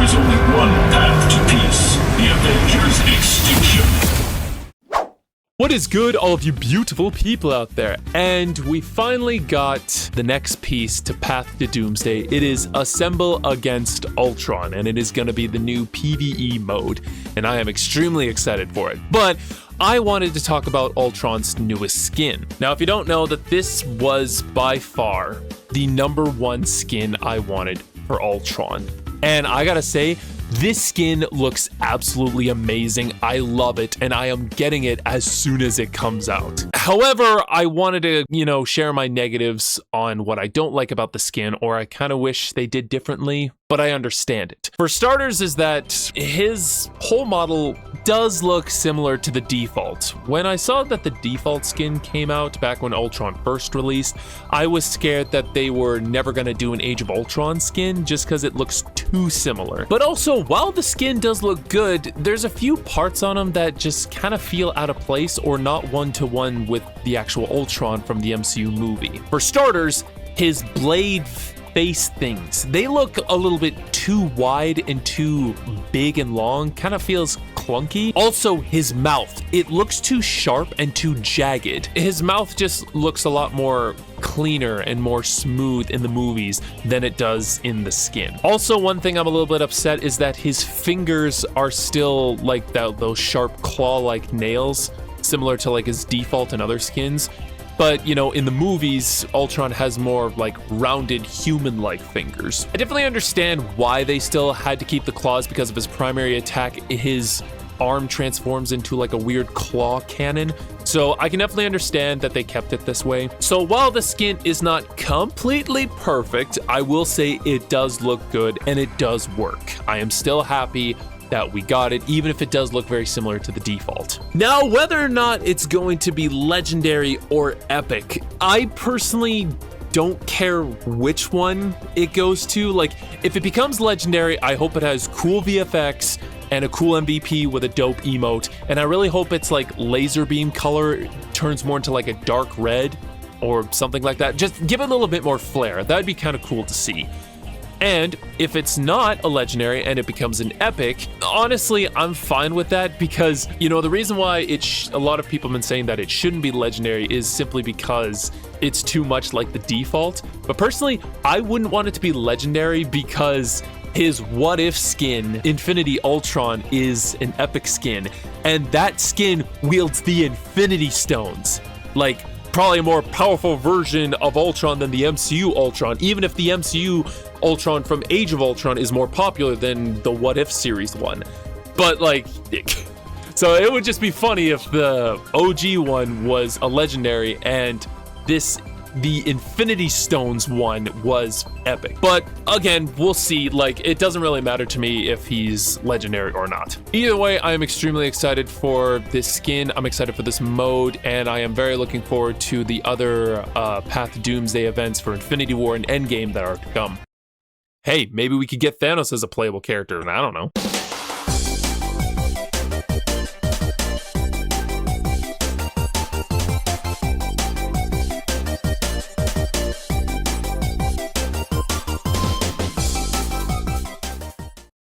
is only one path to peace. The Avengers' extinction. What is good, all of you beautiful people out there? And we finally got the next piece to Path to Doomsday. It is Assemble Against Ultron, and it is going to be the new PvE mode, and I am extremely excited for it. But I wanted to talk about Ultron's newest skin. Now, if you don't know, that this was by far the #1 skin I wanted for Ultron. And I gotta say, this skin looks absolutely amazing. I love it, and I am getting it as soon as it comes out. However, I wanted to, share my negatives on what I don't like about the skin, or I kind of wish they did differently, but I understand it. For starters, is that his whole model does look similar to the default. When I saw that the default skin came out back when Ultron first released, I was scared that they were never gonna do an Age of Ultron skin just because it looks too similar. But also, while the skin does look good, there's a few parts on him that just kind of feel out of place or not one-to-one with the actual Ultron from the MCU movie. For starters, his blade face things, they look a little bit too wide and too big and long, kind of feels clunky. Also, his mouth, it looks too sharp and too jagged. His mouth just looks a lot more cleaner and more smooth in the movies than it does in the skin. Also, one thing I'm a little bit upset is that his fingers are still like those sharp claw-like nails, similar to like his default and other skins. But, in the movies, Ultron has more like rounded human-like fingers. I definitely understand why they still had to keep the claws because of his primary attack. His arm transforms into like a weird claw cannon. So I can definitely understand that they kept it this way. So while the skin is not completely perfect, I will say it does look good and it does work. I am still happy that we got it, even if it does look very similar to the default. Now, whether or not it's going to be legendary or epic, I personally don't care which one it goes to. Like, if it becomes legendary, I hope it has cool VFX and a cool MVP with a dope emote, and I really hope it's like laser beam color turns more into like a dark red or something like that. Just give it a little bit more flair. That'd be kind of cool to see. And if it's not a legendary and it becomes an epic, honestly, I'm fine with that because, the reason why a lot of people have been saying that it shouldn't be legendary is simply because it's too much like the default. But personally, I wouldn't want it to be legendary because his What If skin, Infinity Ultron, is an epic skin. And that skin wields the Infinity Stones. Like, probably a more powerful version of Ultron than the MCU Ultron, even if the MCU Ultron from Age of Ultron is more popular than the What If series one. But so it would just be funny if the OG one was a legendary and the Infinity Stones one was epic. But again, we'll see. It doesn't really matter to me if he's legendary or not. Either way, I am extremely excited for this skin. I'm excited for this mode, and I am very looking forward to the other Path to Doomsday events for Infinity War and Endgame that are to come. Hey, maybe we could get Thanos as a playable character, I don't know.